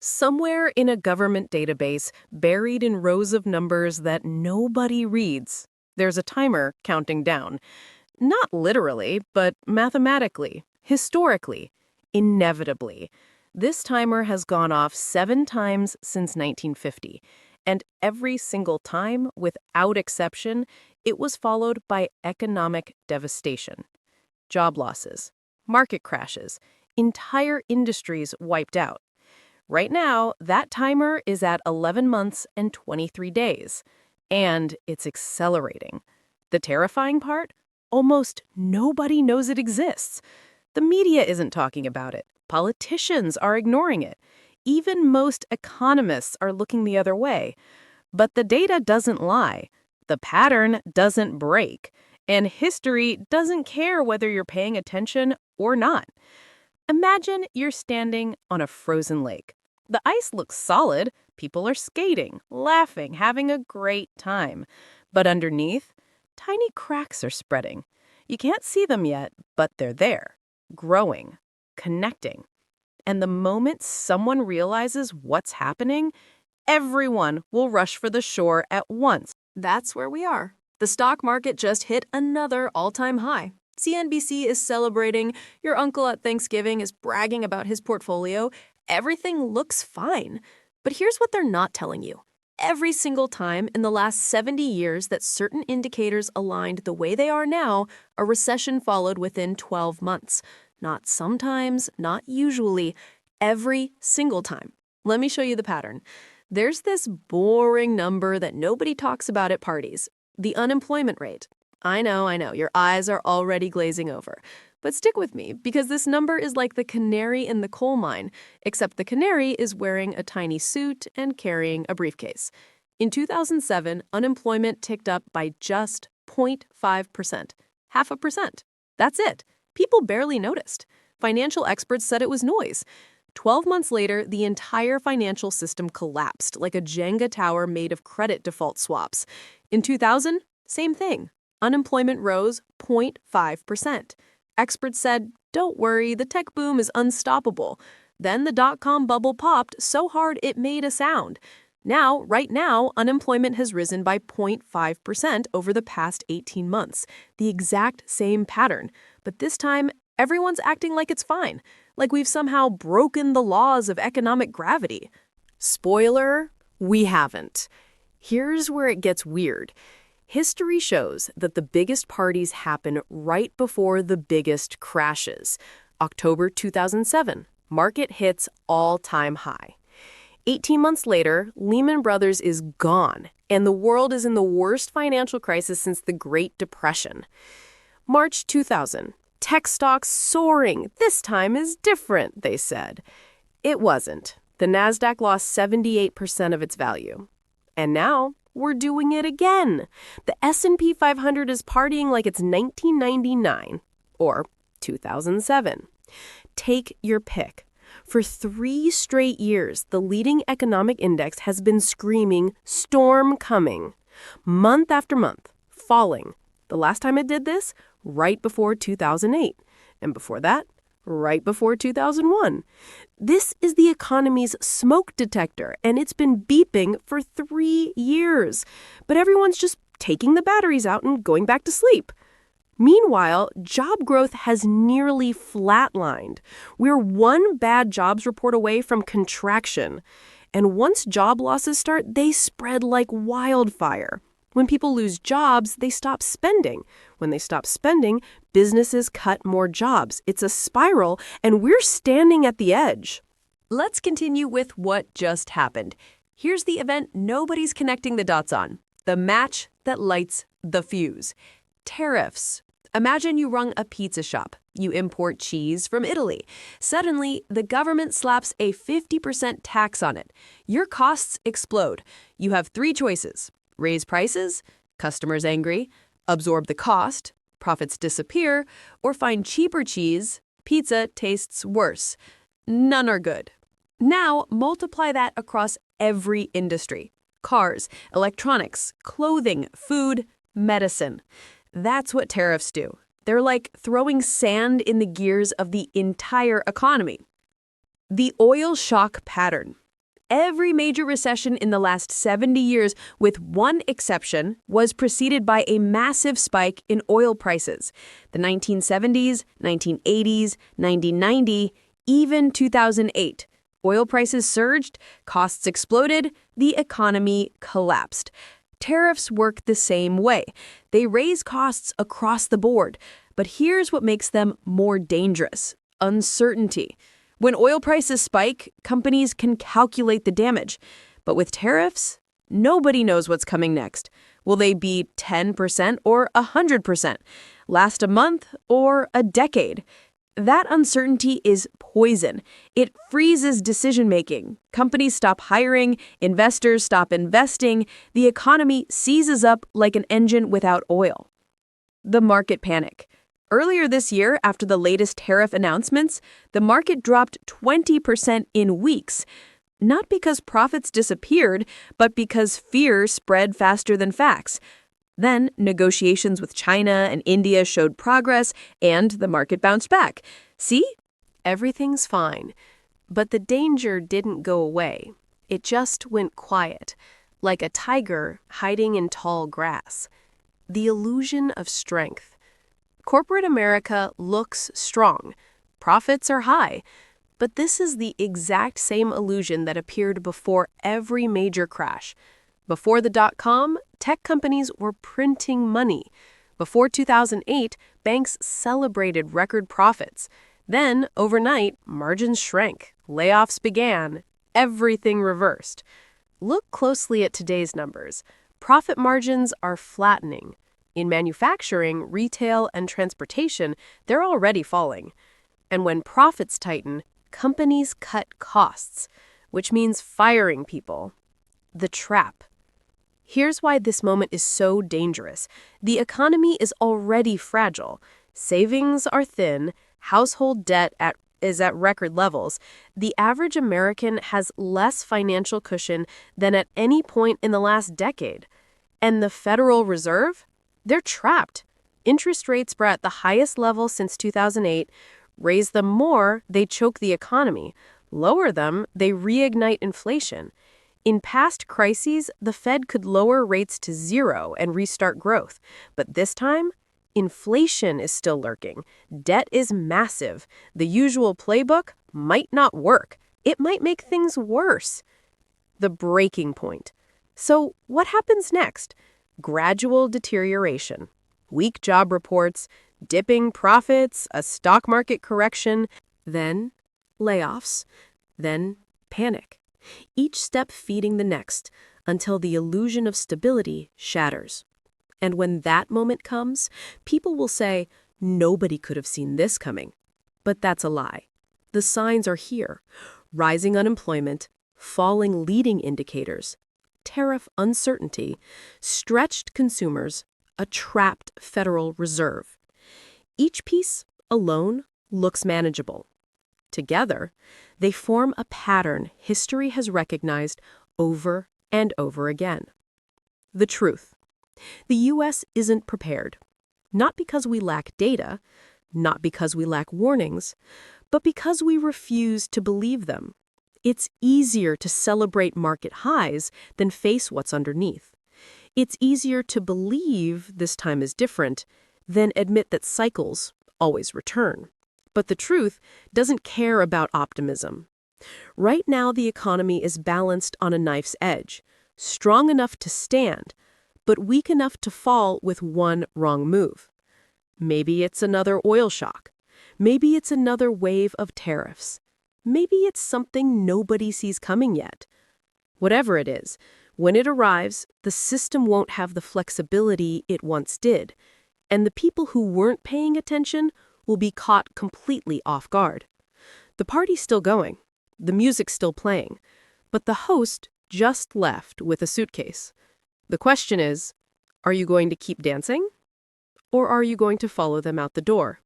Somewhere in a government database, buried in rows of numbers that nobody reads, there's a timer counting down. Not literally, but mathematically, historically, inevitably. This timer has gone off 7 times since 1950, and every single time, without exception, it was followed by economic devastation. Job losses, market crashes, entire industries wiped out. Right now, that timer is at 11 months and 23 days, and it's accelerating. The terrifying part? Almost nobody knows it exists. The media isn't talking about it. Politicians are ignoring it. Even most economists are looking the other way. But the data doesn't lie. The pattern doesn't break. And history doesn't care whether you're paying attention or not. Imagine you're standing on a frozen lake. The ice looks solid. People are skating, laughing, having a great time. But underneath, tiny cracks are spreading. You can't see them yet, but they're there, growing, connecting. And the moment someone realizes what's happening, everyone will rush for the shore at once. That's where we are. The stock market just hit another all-time high. CNBC is celebrating. Your uncle at Thanksgiving is bragging about his portfolio. Everything looks fine. But here's what they're not telling you. Every single time in the last 70 years that certain indicators aligned the way they are now, a recession followed within 12 months. Not sometimes, not usually, every single time. Let me show you the pattern. There's this boring number that nobody talks about at parties, the unemployment rate. I know, your eyes are already glazing over. But stick with me, because this number is like the canary in the coal mine, except the canary is wearing a tiny suit and carrying a briefcase. In 2007, unemployment ticked up by just 0.5%, 0.5%. That's it. People barely noticed. Financial experts said it was noise. 12 months later, the entire financial system collapsed like a Jenga tower made of credit default swaps. In 2000, same thing. Unemployment rose 0.5%. Experts said, don't worry, the tech boom is unstoppable. Then the dot-com bubble popped so hard it made a sound. Right now, unemployment has risen by 0.5% over the past 18 months. The exact same pattern. But this time, everyone's acting like it's fine. Like we've somehow broken the laws of economic gravity. Spoiler, we haven't. Here's where it gets weird. History shows that the biggest parties happen right before the biggest crashes. October 2007, market hits all-time high. 18 months later, Lehman Brothers is gone, and the world is in the worst financial crisis since the Great Depression. March 2000, tech stocks soaring. This time is different, they said. It wasn't. The Nasdaq lost 78% of its value. And now, we're doing it again. The S&P 500 is partying like it's 1999 or 2007. Take your pick. For 3 straight years, the leading economic index has been screaming, storm coming. Month after month, falling. The last time it did this, right before 2008. And before that, right before 2001. This is the economy's smoke detector, and it's been beeping for 3 years. But everyone's just taking the batteries out and going back to sleep. Meanwhile, job growth has nearly flatlined. We're one bad jobs report away from contraction. And once job losses start, they spread like wildfire. When people lose jobs, they stop spending. When they stop spending, businesses cut more jobs. It's a spiral, and we're standing at the edge. Let's continue with what just happened. Here's the event nobody's connecting the dots on. The match that lights the fuse. Tariffs. Imagine you run a pizza shop. You import cheese from Italy. Suddenly, the government slaps a 50% tax on it. Your costs explode. You have 3 choices. Raise prices, customers angry, absorb the cost, profits disappear, or find cheaper cheese, pizza tastes worse. None are good. Now, multiply that across every industry. Cars, electronics, clothing, food, medicine. That's what tariffs do. They're like throwing sand in the gears of the entire economy. The oil shock pattern. Every major recession in the last 70 years, with one exception, was preceded by a massive spike in oil prices. The 1970s, 1980s, 1990, even 2008. Oil prices surged, costs exploded, the economy collapsed. Tariffs work the same way. They raise costs across the board. But here's what makes them more dangerous: uncertainty. When oil prices spike, companies can calculate the damage. But with tariffs, nobody knows what's coming next. Will they be 10% or 100%? Last a month or a decade? That uncertainty is poison. It freezes decision-making. Companies stop hiring, investors stop investing, the economy seizes up like an engine without oil. The market panic. Earlier this year, after the latest tariff announcements, the market dropped 20% in weeks. Not because profits disappeared, but because fear spread faster than facts. Then, negotiations with China and India showed progress, and the market bounced back. See? Everything's fine. But the danger didn't go away. It just went quiet, like a tiger hiding in tall grass. The illusion of strength. Corporate America looks strong. Profits are high. But this is the exact same illusion that appeared before every major crash. Before the dot-com, tech companies were printing money. Before 2008, banks celebrated record profits. Then, overnight, margins shrank, layoffs began, everything reversed. Look closely at today's numbers. Profit margins are flattening. In manufacturing, retail, and transportation, they're already falling. And when profits tighten, companies cut costs, which means firing people. The trap. Here's why this moment is so dangerous. The economy is already fragile. Savings are thin. Household debt is at record levels. The average American has less financial cushion than at any point in the last decade. And the Federal Reserve? They're trapped. Interest rates were at the highest level since 2008. Raise them more, they choke the economy. Lower them, they reignite inflation. In past crises, the Fed could lower rates to 0 and restart growth. But this time, inflation is still lurking. Debt is massive. The usual playbook might not work. It might make things worse. The breaking point. So what happens next? Gradual deterioration. Weak job reports, dipping profits, a stock market correction, then layoffs, then panic. Each step feeding the next until the illusion of stability shatters. And when that moment comes, people will say, nobody could have seen this coming. But that's a lie. The signs are here. Rising unemployment, falling leading indicators, tariff uncertainty, stretched consumers, a trapped Federal Reserve. Each piece, alone, looks manageable. Together, they form a pattern history has recognized over and over again. The truth. The U.S. isn't prepared. Not because we lack data, not because we lack warnings, but because we refuse to believe them. It's easier to celebrate market highs than face what's underneath. It's easier to believe this time is different than admit that cycles always return. But the truth doesn't care about optimism. Right now, the economy is balanced on a knife's edge, strong enough to stand, but weak enough to fall with one wrong move. Maybe it's another oil shock. Maybe it's another wave of tariffs. Maybe it's something nobody sees coming yet. Whatever it is, when it arrives, the system won't have the flexibility it once did, and the people who weren't paying attention will be caught completely off guard. The party's still going, the music's still playing, but the host just left with a suitcase. The question is, are you going to keep dancing? Or are you going to follow them out the door?